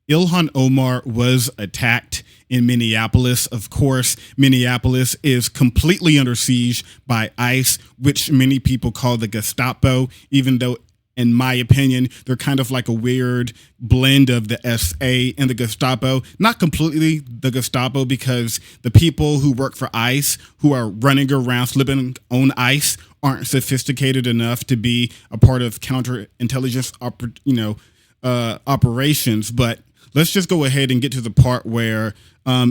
Ilhan Omar was attacked in Minneapolis. Of course, Minneapolis is completely under siege by ICE, which many people call the Gestapo, even though, in my opinion, they're kind of like a weird blend of the SA and the Gestapo. Not completely the Gestapo, because the people who work for ICE, who are running around slipping on ICE, aren't sophisticated enough to be a part of counterintelligence, operations. But let's just go ahead and get to the part where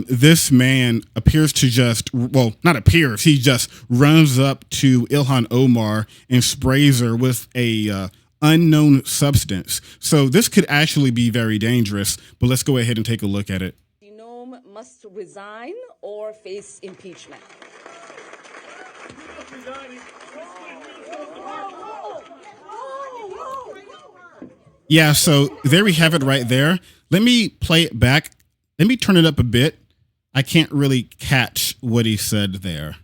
this man appears to just, well, not appears, he just runs up to Ilhan Omar and sprays her with a unknown substance. So this could actually be very dangerous, but let's go ahead and take a look at it. Genome must resign or face impeachment. Yeah, so there we have it right there. Let me play it back. Let me turn it up a bit. I can't really catch what he said there.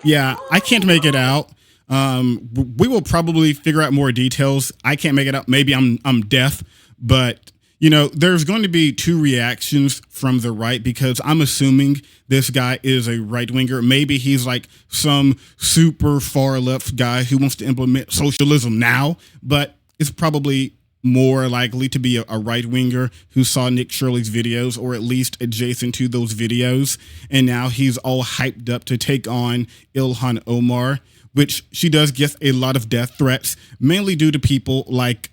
Yeah, I can't make it out. We will probably figure out more details. I can't make it out. Maybe I'm deaf, but there's going to be two reactions from the right, because I'm assuming this guy is a right winger. Maybe he's like some super far left guy who wants to implement socialism now, but it's probably more likely to be a right winger who saw Nick Shirley's videos, or at least adjacent to those videos. And now he's all hyped up to take on Ilhan Omar, which she does get a lot of death threats, mainly due to people like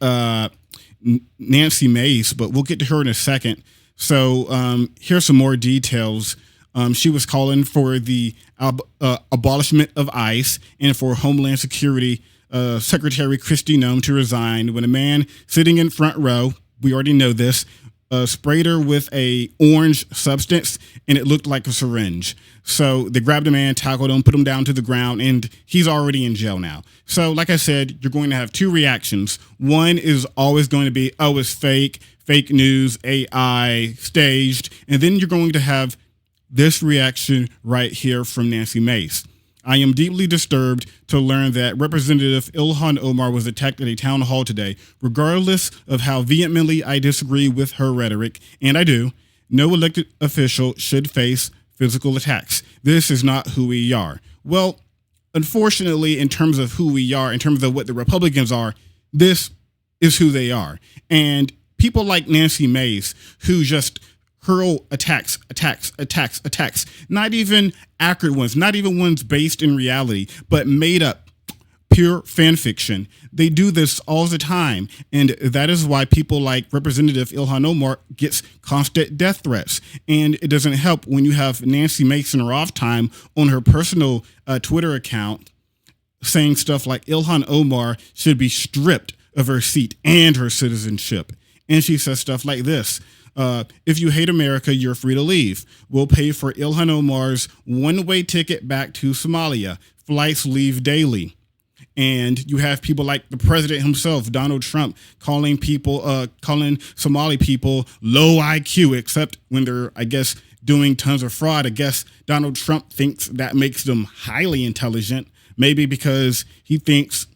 Nancy Mace, but we'll get to her in a second. So here's some more details. She was calling for the abolishment of ICE and for Homeland Security Secretary Kristi Noem to resign when a man sitting in front row, we already know this, sprayed her with a orange substance, and it looked like a syringe. So they grabbed a man, tackled him, put him down to the ground, and he's already in jail now. So like I said, you're going to have two reactions. One is always going to be, oh, it's fake news, AI, staged. And then you're going to have this reaction right here from Nancy Mace. I am deeply disturbed to learn that Representative Ilhan Omar was attacked at a town hall today. Regardless of how vehemently I disagree with her rhetoric, and I do, no elected official should face physical attacks. This is not who we are. Well, unfortunately, in terms of who we are, in terms of what the Republicans are, this is who they are. And people like Nancy Mace, who just hurl attacks, not even accurate ones, not even ones based in reality, but made up pure fan fiction. They do this all the time. And that is why people like Representative Ilhan Omar gets constant death threats. And it doesn't help when you have Nancy Mace in her off time on her personal Twitter account saying stuff like Ilhan Omar should be stripped of her seat and her citizenship. And she says stuff like this. If you hate America, you're free to leave. We'll pay for Ilhan Omar's one-way ticket back to Somalia. Flights leave daily. And you have people like the president himself, Donald Trump, calling Somali people low IQ, except when they're, I guess, doing tons of fraud. I guess Donald Trump thinks that makes them highly intelligent, maybe because he thinks,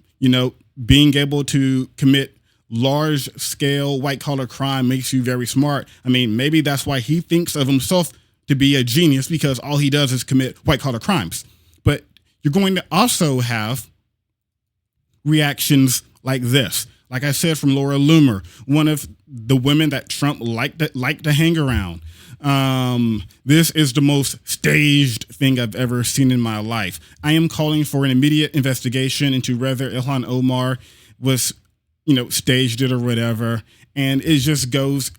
being able to commit large-scale white-collar crime makes you very smart. I mean, maybe that's why he thinks of himself to be a genius, because all he does is commit white-collar crimes. But you're going to also have reactions like this. Like I said, from Laura Loomer, one of the women that Trump liked to hang around. This is the most staged thing I've ever seen in my life. I am calling for an immediate investigation into whether Ilhan Omar was staged it or whatever. And it just goes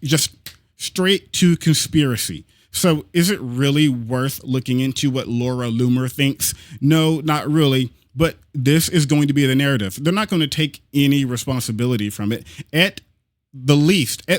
straight to conspiracy. So is it really worth looking into what Laura Loomer thinks? No, not really. But this is going to be the narrative. They're not going to take any responsibility from it. At the least,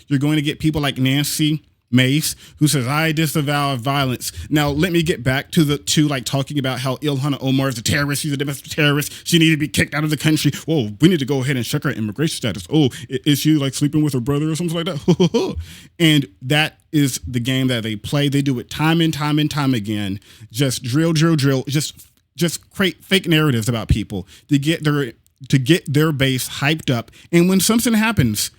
you're going to get people like Nancy Mace, who says, I disavow violence. Now, let me get back to talking about how Ilhan Omar is a terrorist. She's a domestic terrorist. She needed to be kicked out of the country. Whoa, we need to go ahead and check her immigration status. Oh, is she like sleeping with her brother or something like that? And that is the game that they play. They do it time and time and time again. Just drill, just just create fake narratives about people to get their base hyped up. And when something happens,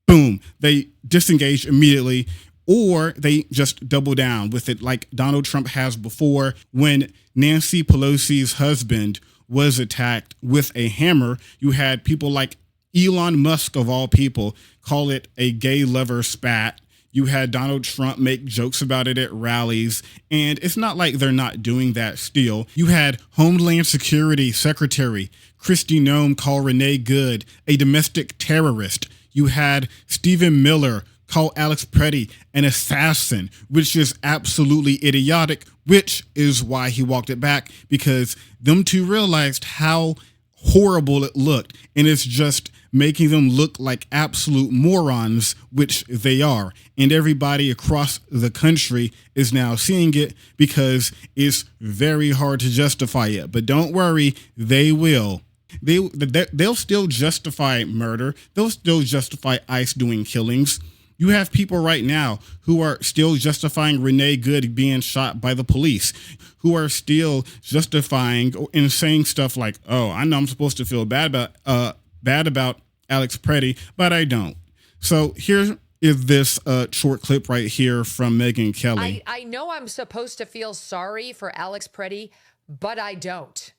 boom, they disengage immediately, or they just double down with it, like Donald Trump has before. When Nancy Pelosi's husband was attacked with a hammer, you had people like Elon Musk, of all people, call it a gay lover spat. You had Donald Trump make jokes about it at rallies, and it's not like they're not doing that still. You had Homeland Security Secretary Kristi Noem call Renee Good a domestic terrorist. You had Stephen Miller call Alex Preddy an assassin, which is absolutely idiotic, which is why he walked it back, because them two realized how horrible it looked, and it's just making them look like absolute morons, which they are. And everybody across the country is now seeing it, because it's very hard to justify it. But don't worry, they will. They'll still justify murder. They'll still justify ICE doing killings. You have people right now who are still justifying Renee Good being shot by the police, who are still justifying and saying stuff like, "Oh, I know I'm supposed to feel bad about Alex Preddy, but I don't." So here is this short clip right here from Megyn Kelly. I know I'm supposed to feel sorry for Alex Preddy, but I don't.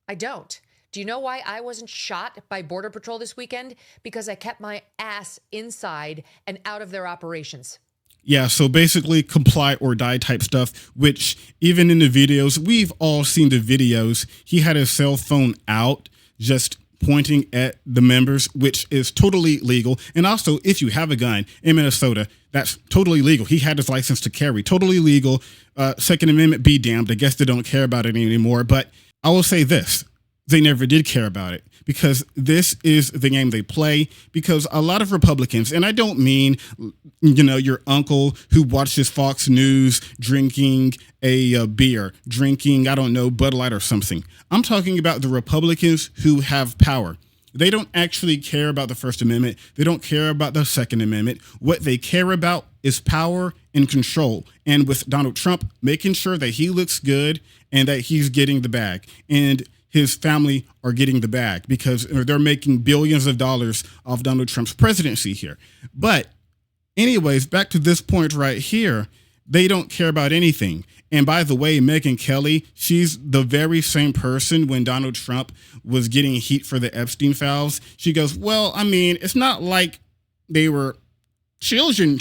I don't. Do you know why I wasn't shot by Border Patrol this weekend? Because I kept my ass inside and out of their operations. Yeah, so basically comply or die type stuff, which even in the videos, we've all seen the videos. He had his cell phone out, just pointing at the members, which is totally legal. And also, if you have a gun in Minnesota, that's totally legal. He had his license to carry, totally legal. Second Amendment be damned. I guess they don't care about it anymore. But I will say this. They never did care about it, because this is the game they play. Because a lot of Republicans, and I don't mean, your uncle who watches Fox News drinking a beer, drinking, I don't know, Bud Light or something. I'm talking about the Republicans who have power. They don't actually care about the First Amendment. They don't care about the Second Amendment. What they care about is power and control. And with Donald Trump, making sure that he looks good and that he's getting the bag. And his family are getting the bag, because they're making billions of dollars off Donald Trump's presidency here. But anyways, back to this point right here, they don't care about anything. And by the way, Megyn Kelly, she's the very same person when Donald Trump was getting heat for the Epstein files. She goes, well, I mean, it's not like they were children,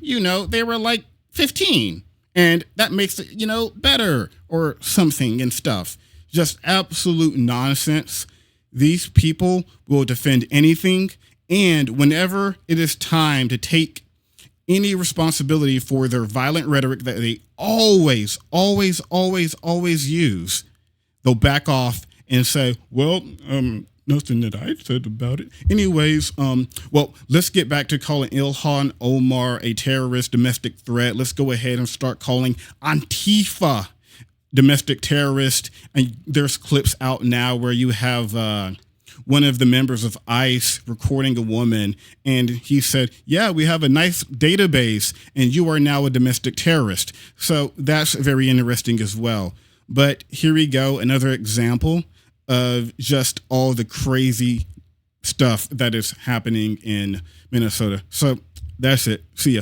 they were like 15. And that makes it, better or something and stuff. Just absolute nonsense. These people will defend anything. And whenever it is time to take any responsibility for their violent rhetoric that they always use, they'll back off and say, well, nothing that I said about it. Anyways, let's get back to calling Ilhan Omar a terrorist domestic threat. Let's go ahead and start calling Antifa domestic terrorist. And there's clips out now where you have one of the members of ICE recording a woman, and he said, yeah, we have a nice database and you are now a domestic terrorist. So that's very interesting as well. But here we go, another example of just all the crazy stuff that is happening in Minnesota. So that's it. See ya.